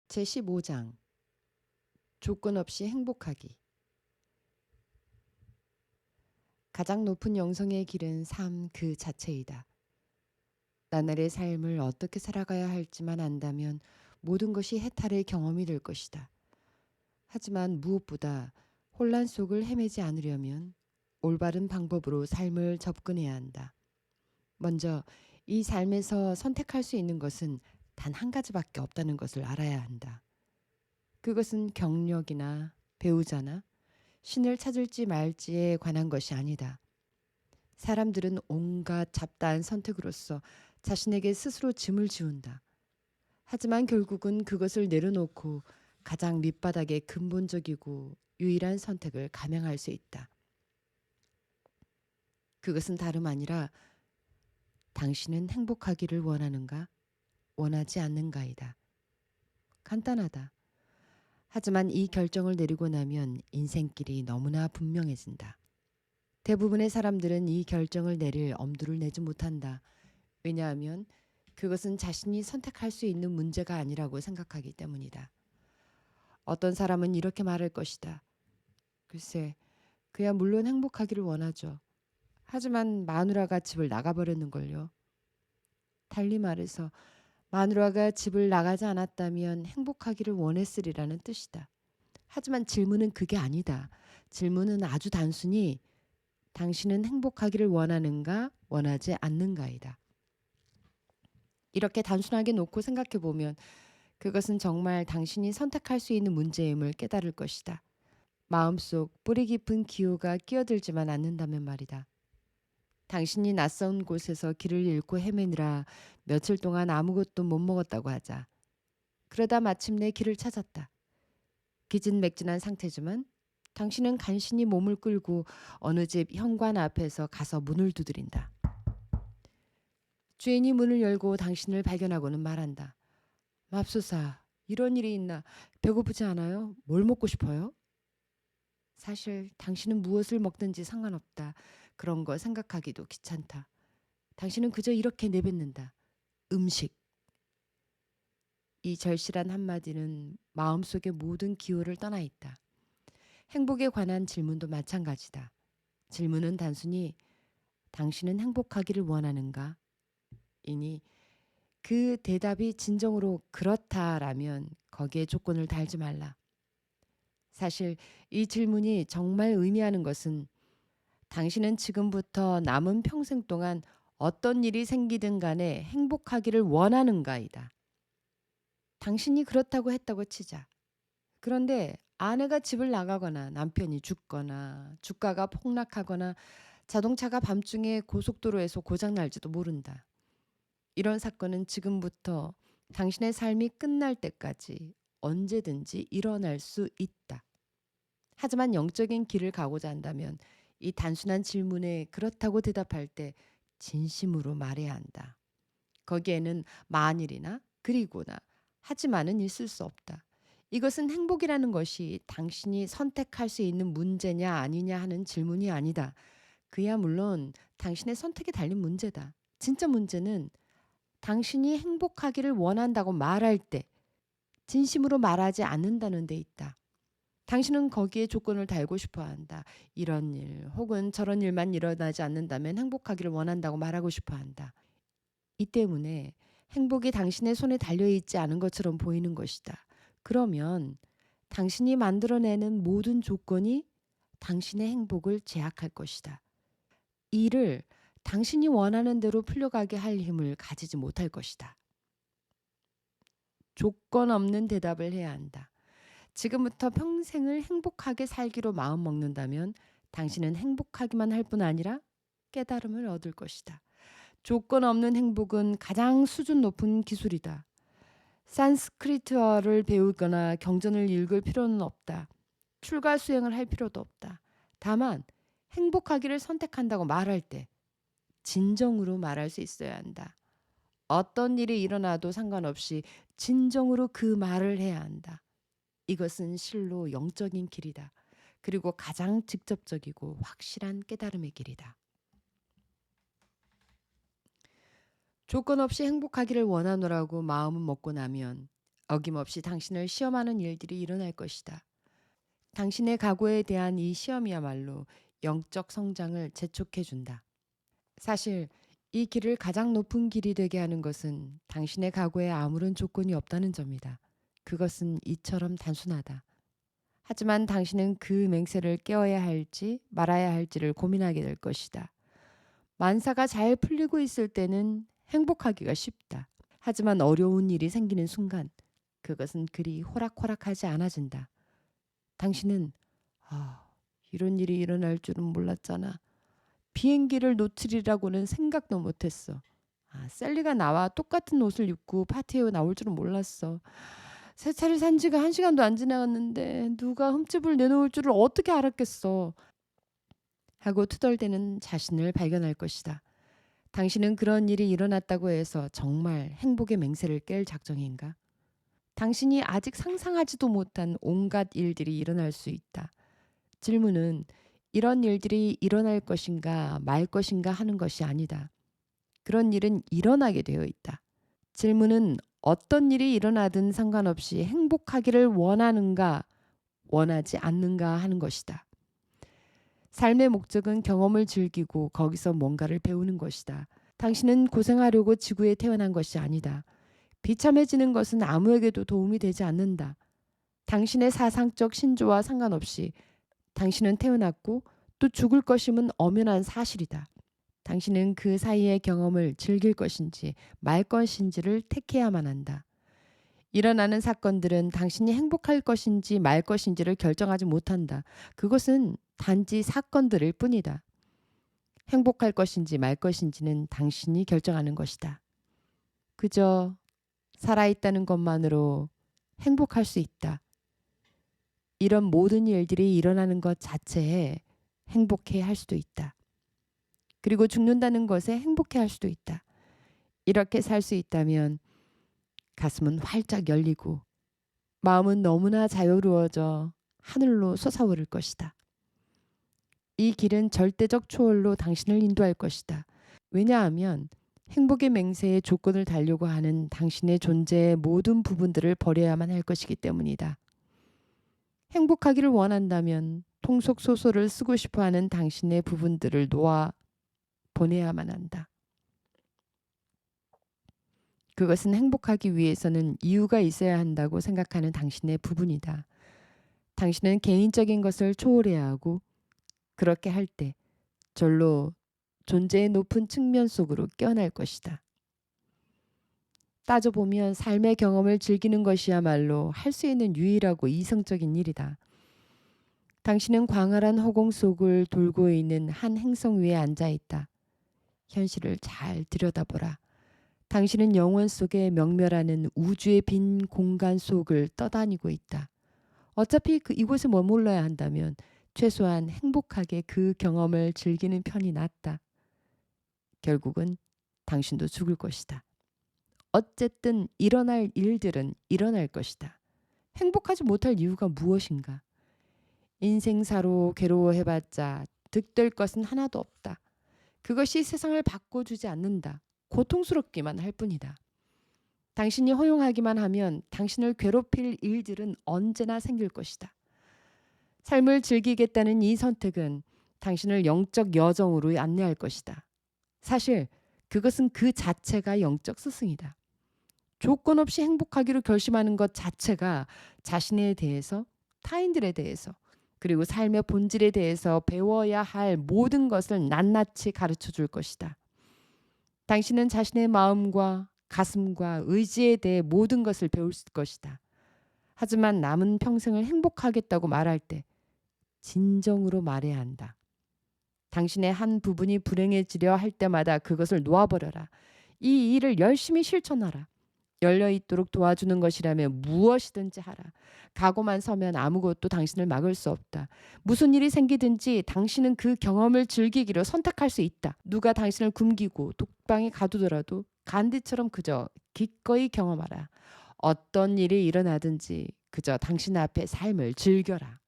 제15장 조건 없이 행복하기. 가장 높은 영성의 길은 삶 그 자체이다. 나날의 삶을 어떻게 살아가야 할지만 안다면 모든 것이 해탈의 경험이 될 것이다. 하지만 무엇보다 혼란 속을 헤매지 않으려면 올바른 방법으로 삶을 접근해야 한다. 먼저 이 삶에서 선택할 수 있는 것은 단 한 가지밖에 없다는 것을 알아야 한다. 그것은 경력이나 배우자나 신을 찾을지 말지에 관한 것이 아니다. 사람들은 온갖 잡다한 선택으로서 자신에게 스스로 짐을 지운다. 하지만 결국은 그것을 내려놓고 가장 밑바닥의 근본적이고 유일한 선택을 감행할 수 있다. 그것은 다름 아니라 당신은 행복하기를 원하는가, 원하지 않는가이다. 간단하다. 하지만 이 결정을 내리고 나면 인생길이 너무나 분명해진다. 대부분의 사람들은 이 결정을 내릴 엄두를 내지 못한다. 왜냐하면 그것은 자신이 선택할 수 있는 문제가 아니라고 생각하기 때문이다. 어떤 사람은 이렇게 말할 것이다. 글쎄, 그야 물론 행복하기를 원하죠. 하지만 마누라가 집을 나가버렸는걸요. 달리 말해서 마누라가 집을 나가지 않았다면 행복하기를 원했으리라는 뜻이다. 하지만 질문은 그게 아니다. 질문은 아주 단순히 당신은 행복하기를 원하는가, 원하지 않는가이다. 이렇게 단순하게 놓고 생각해 보면 그것은 정말 당신이 선택할 수 있는 문제임을 깨달을 것이다. 마음속 뿌리 깊은 기호가 끼어들지만 않는다면 말이다. 당신이 낯선 곳에서 길을 잃고 헤매느라 며칠 동안 아무것도 못 먹었다고 하자. 그러다 마침내 길을 찾았다. 기진맥진한 상태지만 당신은 간신히 몸을 끌고 어느 집 현관 앞에서 가서 문을 두드린다. 주인이 문을 열고 당신을 발견하고는 말한다. 맙소사, 이런 일이 있나? 배고프지 않아요? 뭘 먹고 싶어요? 사실 당신은 무엇을 먹든지 상관없다. 그런 거 생각하기도 귀찮다. 당신은 그저 이렇게 내뱉는다. 음식. 이 절실한 한마디는 마음속의 모든 기호를 떠나 있다. 행복에 관한 질문도 마찬가지다. 질문은 단순히 당신은 행복하기를 원하는가? 이니 그 대답이 진정으로 그렇다라면 거기에 조건을 달지 말라. 사실 이 질문이 정말 의미하는 것은 당신은 지금부터 남은 평생 동안 어떤 일이 생기든 간에 행복하기를 원하는가이다. 당신이 그렇다고 했다고 치자. 그런데 아내가 집을 나가거나 남편이 죽거나 주가가 폭락하거나 자동차가 밤중에 고속도로에서 고장날지도 모른다. 이런 사건은 지금부터 당신의 삶이 끝날 때까지 언제든지 일어날 수 있다. 하지만 영적인 길을 가고자 한다면 이 단순한 질문에 그렇다고 대답할 때 진심으로 말해야 한다. 거기에는 만일이나 그리고나 하지만은 있을 수 없다. 이것은 행복이라는 것이 당신이 선택할 수 있는 문제냐 아니냐 하는 질문이 아니다. 그야 물론 당신의 선택에 달린 문제다. 진짜 문제는 당신이 행복하기를 원한다고 말할 때 진심으로 말하지 않는다는 데 있다. 당신은 거기에 조건을 달고 싶어 한다. 이런 일 혹은 저런 일만 일어나지 않는다면 행복하기를 원한다고 말하고 싶어 한다. 이 때문에 행복이 당신의 손에 달려있지 않은 것처럼 보이는 것이다. 그러면 당신이 만들어내는 모든 조건이 당신의 행복을 제약할 것이다. 이를 당신이 원하는 대로 풀려가게 할 힘을 가지지 못할 것이다. 조건 없는 대답을 해야 한다. 지금부터 평생을 행복하게 살기로 마음먹는다면 당신은 행복하기만 할 뿐 아니라 깨달음을 얻을 것이다. 조건 없는 행복은 가장 수준 높은 기술이다. 산스크리트어를 배우거나 경전을 읽을 필요는 없다. 출가 수행을 할 필요도 없다. 다만 행복하기를 선택한다고 말할 때 진정으로 말할 수 있어야 한다. 어떤 일이 일어나도 상관없이 진정으로 그 말을 해야 한다. 이것은 실로 영적인 길이다. 그리고 가장 직접적이고 확실한 깨달음의 길이다. 조건 없이 행복하기를 원하노라고 마음은 먹고 나면 어김없이 당신을 시험하는 일들이 일어날 것이다. 당신의 각오에 대한 이 시험이야말로 영적 성장을 재촉해 준다. 사실 이 길을 가장 높은 길이 되게 하는 것은 당신의 각오에 아무런 조건이 없다는 점이다. 그것은 이처럼 단순하다. 하지만 당신은 그 맹세를 깨어야 할지 말아야 할지를 고민하게 될 것이다. 만사가 잘 풀리고 있을 때는 행복하기가 쉽다. 하지만 어려운 일이 생기는 순간 그것은 그리 호락호락하지 않아진다. 당신은 이런 일이 일어날 줄은 몰랐잖아. 비행기를 놓치리라고는 생각도 못했어. 셀리가 나와 똑같은 옷을 입고 파티에 나올 줄은 몰랐어. 새 차를 산 지가 1시간도 안 지나갔는데 누가 흠집을 내놓을 줄을 어떻게 알았겠어. 하고 투덜대는 자신을 발견할 것이다. 당신은 그런 일이 일어났다고 해서 정말 행복의 맹세를 깰 작정인가? 당신이 아직 상상하지도 못한 온갖 일들이 일어날 수 있다. 질문은 이런 일들이 일어날 것인가 말 것인가 하는 것이 아니다. 그런 일은 일어나게 되어 있다. 질문은 어떤 일이 일어나든 상관없이 행복하기를 원하는가 원하지 않는가 하는 것이다. 삶의 목적은 경험을 즐기고 거기서 뭔가를 배우는 것이다. 당신은 고생하려고 지구에 태어난 것이 아니다. 비참해지는 것은 아무에게도 도움이 되지 않는다. 당신의 사상적 신조와 상관없이 당신은 태어났고 또 죽을 것임은 엄연한 사실이다. 당신은 그 사이의 경험을 즐길 것인지 말 것인지를 택해야만 한다. 일어나는 사건들은 당신이 행복할 것인지 말 것인지를 결정하지 못한다. 그것은 단지 사건들일 뿐이다. 행복할 것인지 말 것인지는 당신이 결정하는 것이다. 그저 살아있다는 것만으로 행복할 수 있다. 이런 모든 일들이 일어나는 것 자체에 행복해 할 수도 있다. 그리고 죽는다는 것에 행복해 할 수도 있다. 이렇게 살 수 있다면 가슴은 활짝 열리고 마음은 너무나 자유로워져 하늘로 솟아오를 것이다. 이 길은 절대적 초월로 당신을 인도할 것이다. 왜냐하면 행복의 맹세에 조건을 달려고 하는 당신의 존재의 모든 부분들을 버려야만 할 것이기 때문이다. 행복하기를 원한다면 통속소설을 쓰고 싶어하는 당신의 부분들을 놓아 보내야만 한다. 그것은 행복하기 위해서는 이유가 있어야 한다고 생각하는 당신의 부분이다. 당신은 개인적인 것을 초월해야 하고 그렇게 할 때 절로 존재의 높은 측면 속으로 깨어날 것이다. 따져보면 삶의 경험을 즐기는 것이야말로 할 수 있는 유일하고 이성적인 일이다. 당신은 광활한 허공 속을 돌고 있는 한 행성 위에 앉아 있다. 현실을 잘 들여다보라. 당신은 영원 속에 명멸하는 우주의 빈 공간 속을 떠다니고 있다. 어차피 이곳에 머물러야 한다면 최소한 행복하게 그 경험을 즐기는 편이 낫다. 결국은 당신도 죽을 것이다. 어쨌든 일어날 일들은 일어날 것이다. 행복하지 못할 이유가 무엇인가? 인생사로 괴로워해봤자 득될 것은 하나도 없다. 그것이 세상을 바꿔주지 않는다. 고통스럽기만 할 뿐이다. 당신이 허용하기만 하면 당신을 괴롭힐 일들은 언제나 생길 것이다. 삶을 즐기겠다는 이 선택은 당신을 영적 여정으로 안내할 것이다. 사실 그것은 그 자체가 영적 스승이다. 조건 없이 행복하기로 결심하는 것 자체가 자신에 대해서, 타인들에 대해서, 그리고 삶의 본질에 대해서 배워야 할 모든 것을 낱낱이 가르쳐 줄 것이다. 당신은 자신의 마음과 가슴과 의지에 대해 모든 것을 배울 것이다. 하지만 남은 평생을 행복하겠다고 말할 때 진정으로 말해야 한다. 당신의 한 부분이 불행해지려 할 때마다 그것을 놓아버려라. 이 일을 열심히 실천하라. 열려있도록 도와주는 것이라면 무엇이든지 하라. 각오만 서면 아무것도 당신을 막을 수 없다. 무슨 일이 생기든지 당신은 그 경험을 즐기기로 선택할 수 있다. 누가 당신을 굶기고 독방에 가두더라도 간디처럼 그저 기꺼이 경험하라. 어떤 일이 일어나든지 그저 당신 앞에 삶을 즐겨라.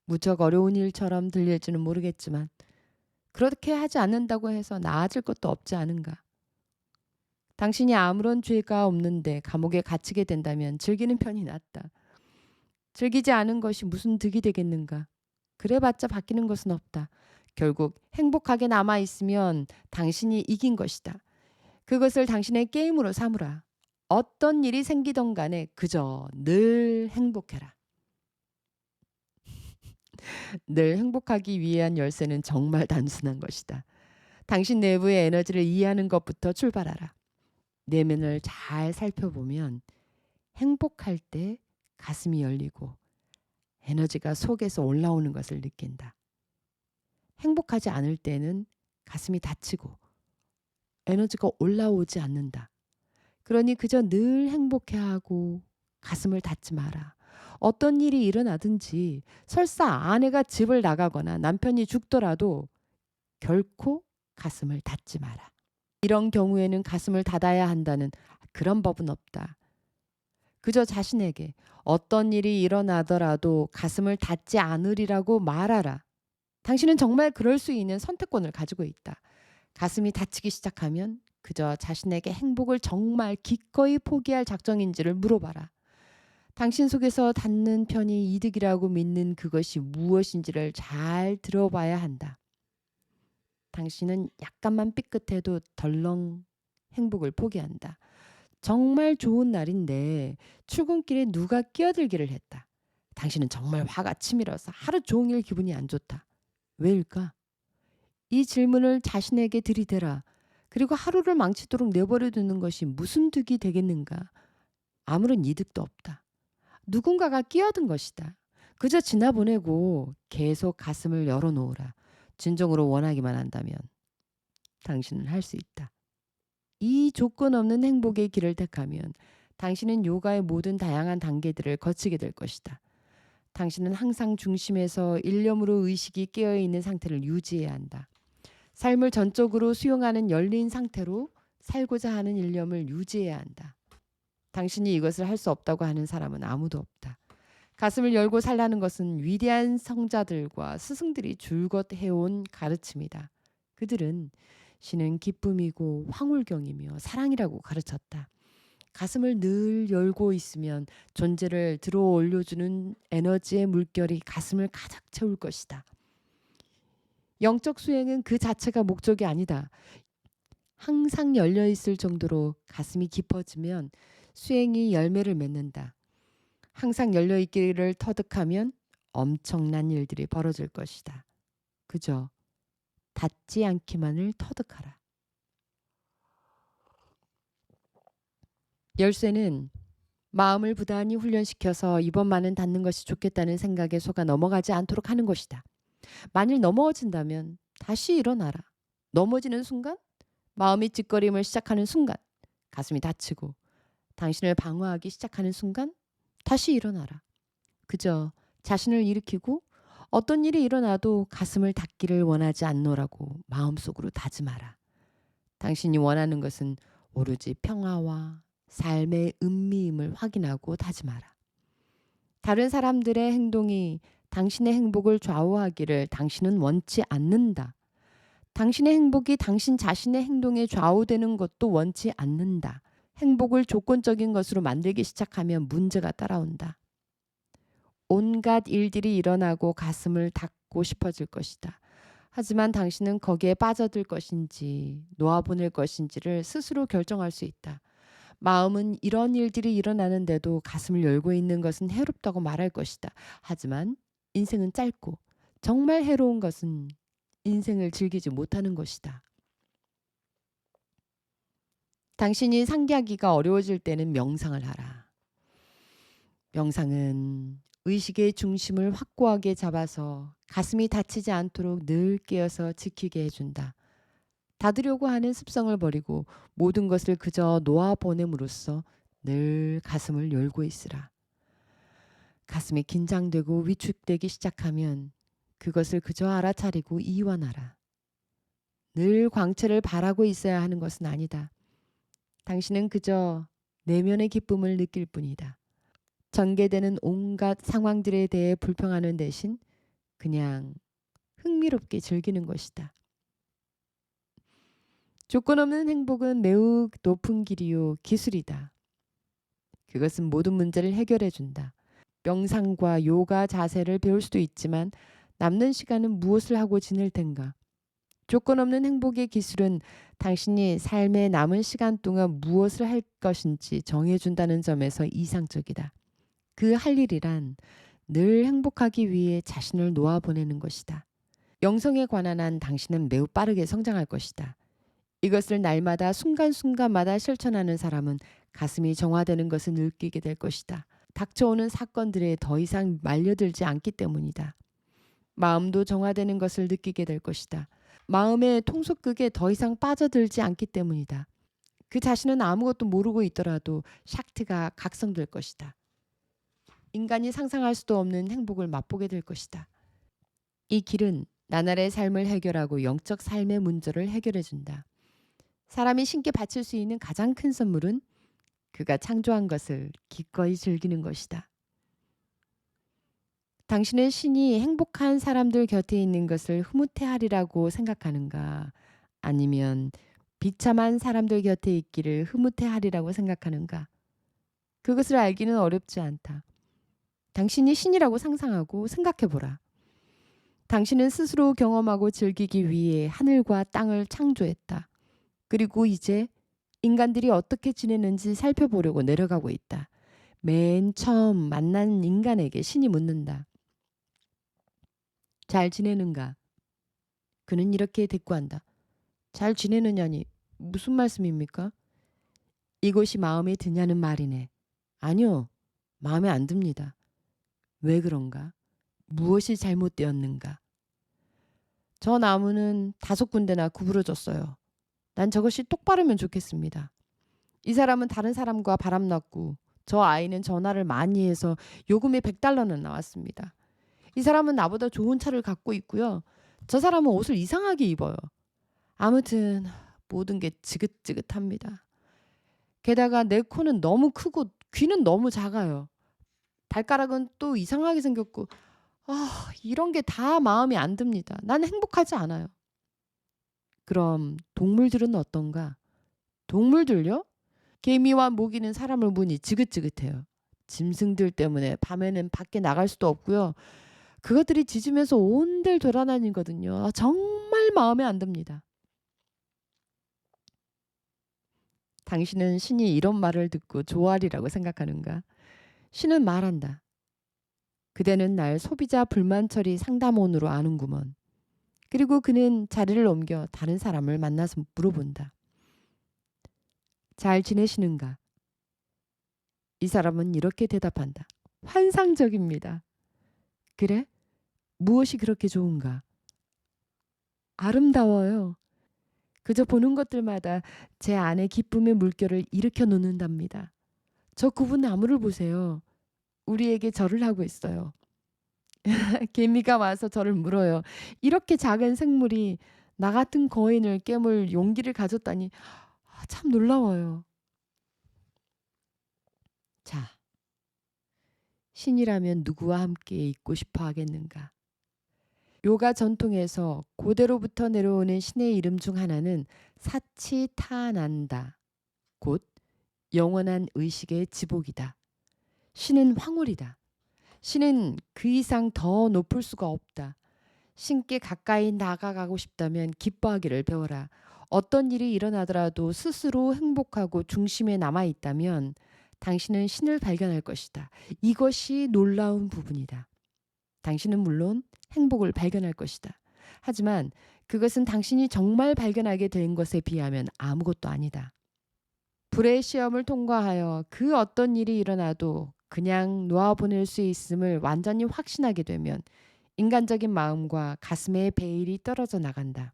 무척 어려운 일처럼 들릴지는 모르겠지만 그렇게 하지 않는다고 해서 나아질 것도 없지 않은가. 당신이 아무런 죄가 없는데 감옥에 갇히게 된다면 즐기는 편이 낫다. 즐기지 않은 것이 무슨 득이 되겠는가? 그래봤자 바뀌는 것은 없다. 결국 행복하게 남아있으면 당신이 이긴 것이다. 그것을 당신의 게임으로 삼으라. 어떤 일이 생기던 간에 그저 늘 행복해라. 늘 행복하기 위한 열쇠는 정말 단순한 것이다. 당신 내부의 에너지를 이해하는 것부터 출발하라. 내면을 잘 살펴보면 행복할 때 가슴이 열리고 에너지가 속에서 올라오는 것을 느낀다. 행복하지 않을 때는 가슴이 닫히고 에너지가 올라오지 않는다. 그러니 그저 늘 행복해하고 가슴을 닫지 마라. 어떤 일이 일어나든지 설사 아내가 집을 나가거나 남편이 죽더라도 결코 가슴을 닫지 마라. 이런 경우에는 가슴을 닫아야 한다는 그런 법은 없다. 그저 자신에게 어떤 일이 일어나더라도 가슴을 닫지 않으리라고 말하라. 당신은 정말 그럴 수 있는 선택권을 가지고 있다. 가슴이 닫히기 시작하면 그저 자신에게 행복을 정말 기꺼이 포기할 작정인지를 물어봐라. 당신 속에서 닫는 편이 이득이라고 믿는 그것이 무엇인지를 잘 들어봐야 한다. 당신은 약간만 삐끗해도 덜렁 행복을 포기한다. 정말 좋은 날인데 출근길에 누가 끼어들기를 했다. 당신은 정말 화가 치밀어서 하루 종일 기분이 안 좋다. 왜일까? 이 질문을 자신에게 들이대라. 그리고 하루를 망치도록 내버려 두는 것이 무슨 득이 되겠는가? 아무런 이득도 없다. 누군가가 끼어든 것이다. 그저 지나보내고 계속 가슴을 열어놓으라. 진정으로 원하기만 한다면 당신은 할 수 있다. 이 조건 없는 행복의 길을 택하면 당신은 요가의 모든 다양한 단계들을 거치게 될 것이다. 당신은 항상 중심에서 일념으로 의식이 깨어있는 상태를 유지해야 한다. 삶을 전적으로 수용하는 열린 상태로 살고자 하는 일념을 유지해야 한다. 당신이 이것을 할 수 없다고 하는 사람은 아무도 없다. 가슴을 열고 살라는 것은 위대한 성자들과 스승들이 줄곧 해온 가르침이다. 그들은 신은 기쁨이고 황홀경이며 사랑이라고 가르쳤다. 가슴을 늘 열고 있으면 존재를 들어 올려주는 에너지의 물결이 가슴을 가득 채울 것이다. 영적 수행은 그 자체가 목적이 아니다. 항상 열려 있을 정도로 가슴이 깊어지면 수행이 열매를 맺는다. 항상 열려 있기를 터득하면 엄청난 일들이 벌어질 것이다. 그저 닫지 않기만을 터득하라. 열쇠는 마음을 부단히 훈련시켜서 이번만은 닫는 것이 좋겠다는 생각에 속아 넘어가지 않도록 하는 것이다. 만일 넘어진다면 다시 일어나라. 넘어지는 순간, 마음이 찌꺼림을 시작하는 순간, 가슴이 닫히고 당신을 방어하기 시작하는 순간 다시 일어나라. 그저 자신을 일으키고 어떤 일이 일어나도 가슴을 닫기를 원하지 않노라고 마음속으로 다짐하라. 당신이 원하는 것은 오로지 평화와 삶의 은미임을 확인하고 다짐하라. 다른 사람들의 행동이 당신의 행복을 좌우하기를 당신은 원치 않는다. 당신의 행복이 당신 자신의 행동에 좌우되는 것도 원치 않는다. 행복을 조건적인 것으로 만들기 시작하면 문제가 따라온다. 온갖 일들이 일어나고 가슴을 닫고 싶어질 것이다. 하지만 당신은 거기에 빠져들 것인지 놓아보낼 것인지를 스스로 결정할 수 있다. 마음은 이런 일들이 일어나는데도 가슴을 열고 있는 것은 해롭다고 말할 것이다. 하지만 인생은 짧고 정말 해로운 것은 인생을 즐기지 못하는 것이다. 당신이 상기하기가 어려워질 때는 명상을 하라. 명상은 의식의 중심을 확고하게 잡아서 가슴이 닫히지 않도록 늘 깨어서 지키게 해준다. 닫으려고 하는 습성을 버리고 모든 것을 그저 놓아보냄으로써 늘 가슴을 열고 있으라. 가슴이 긴장되고 위축되기 시작하면 그것을 그저 알아차리고 이완하라. 늘 광채를 바라고 있어야 하는 것은 아니다. 당신은 그저 내면의 기쁨을 느낄 뿐이다. 전개되는 온갖 상황들에 대해 불평하는 대신 그냥 흥미롭게 즐기는 것이다. 조건 없는 행복은 매우 높은 길이요 기술이다. 그것은 모든 문제를 해결해 준다. 명상과 요가 자세를 배울 수도 있지만 남는 시간은 무엇을 하고 지낼 텐가? 조건 없는 행복의 기술은 당신이 삶의 남은 시간 동안 무엇을 할 것인지 정해준다는 점에서 이상적이다. 그 할 일이란 늘 행복하기 위해 자신을 놓아보내는 것이다. 영성에 관한 한 당신은 매우 빠르게 성장할 것이다. 이것을 날마다 순간순간마다 실천하는 사람은 가슴이 정화되는 것을 느끼게 될 것이다. 닥쳐오는 사건들에 더 이상 말려들지 않기 때문이다. 마음도 정화되는 것을 느끼게 될 것이다. 마음의 통속극에 더 이상 빠져들지 않기 때문이다. 그 자신은 아무것도 모르고 있더라도 샥트가 각성될 것이다. 인간이 상상할 수도 없는 행복을 맛보게 될 것이다. 이 길은 나날의 삶을 해결하고 영적 삶의 문제를 해결해 준다. 사람이 신께 바칠 수 있는 가장 큰 선물은 그가 창조한 것을 기꺼이 즐기는 것이다. 당신은 신이 행복한 사람들 곁에 있는 것을 흐뭇해하리라고 생각하는가? 아니면 비참한 사람들 곁에 있기를 흐뭇해하리라고 생각하는가? 그것을 알기는 어렵지 않다. 당신이 신이라고 상상하고 생각해보라. 당신은 스스로 경험하고 즐기기 위해 하늘과 땅을 창조했다. 그리고 이제 인간들이 어떻게 지내는지 살펴보려고 내려가고 있다. 맨 처음 만난 인간에게 신이 묻는다. 잘 지내는가? 그는 이렇게 대꾸한다. 잘 지내느냐니 무슨 말씀입니까? 이것이 마음에 드냐는 말이네. 아니요. 마음에 안 듭니다. 왜 그런가? 무엇이 잘못되었는가? 저 나무는 5군데나 구부러졌어요. 난 저것이 똑바르면 좋겠습니다. 이 사람은 다른 사람과 바람났고 저 아이는 전화를 많이 해서 요금이 $100는 나왔습니다. 이 사람은 나보다 좋은 차를 갖고 있고요. 저 사람은 옷을 이상하게 입어요. 아무튼 모든 게 지긋지긋합니다. 게다가 내 코는 너무 크고 귀는 너무 작아요. 발가락은 또 이상하게 생겼고 이런 게 다 마음에 안 듭니다. 난 행복하지 않아요. 그럼 동물들은 어떤가? 동물들요? 개미와 모기는 사람을 보니 지긋지긋해요. 짐승들 때문에 밤에는 밖에 나갈 수도 없고요. 그것들이 짖으면서 온데를 돌아다니거든요. 정말 마음에 안 듭니다. 당신은 신이 이런 말을 듣고 좋아하리라고 생각하는가? 신은 말한다. 그대는 날 소비자 불만 처리 상담원으로 아는구먼. 그리고 그는 자리를 옮겨 다른 사람을 만나서 물어본다. 잘 지내시는가? 이 사람은 이렇게 대답한다. 환상적입니다. 그래? 무엇이 그렇게 좋은가? 아름다워요. 그저 보는 것들마다 제 안에 기쁨의 물결을 일으켜 놓는답니다. 저 굽은 나무를 보세요. 우리에게 절을 하고 있어요. 개미가 와서 저를 물어요. 이렇게 작은 생물이 나 같은 거인을 깨물 용기를 가졌다니 참 놀라워요. 자, 신이라면 누구와 함께 있고 싶어 하겠는가? 요가 전통에서 고대로부터 내려오는 신의 이름 중 하나는 사치타난다. 곧 영원한 의식의 지복이다. 신은 황홀이다. 신은 그 이상 더 높을 수가 없다. 신께 가까이 나아가고 싶다면 기뻐하기를 배워라. 어떤 일이 일어나더라도 스스로 행복하고 중심에 남아 있다면 당신은 신을 발견할 것이다. 이것이 놀라운 부분이다. 당신은 물론 행복을 발견할 것이다. 하지만 그것은 당신이 정말 발견하게 된 것에 비하면 아무것도 아니다. 불의 시험을 통과하여 그 어떤 일이 일어나도 그냥 놓아보낼 수 있음을 완전히 확신하게 되면 인간적인 마음과 가슴의 베일이 떨어져 나간다.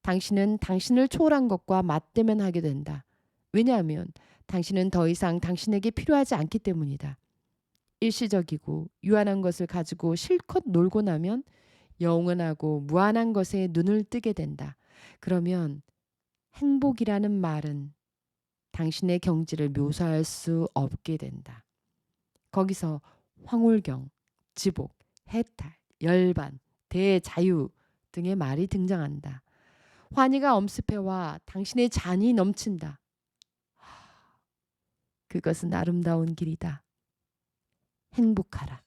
당신은 당신을 초월한 것과 맞대면하게 된다. 왜냐하면 당신은 더 이상 당신에게 필요하지 않기 때문이다. 일시적이고 유한한 것을 가지고 실컷 놀고 나면 영원하고 무한한 것에 눈을 뜨게 된다. 그러면 행복이라는 말은 당신의 경지를 묘사할 수 없게 된다. 거기서 황홀경, 지복, 해탈, 열반, 대자유 등의 말이 등장한다. 환희가 엄습해와 당신의 잔이 넘친다. 그것은 아름다운 길이다. 행복하라.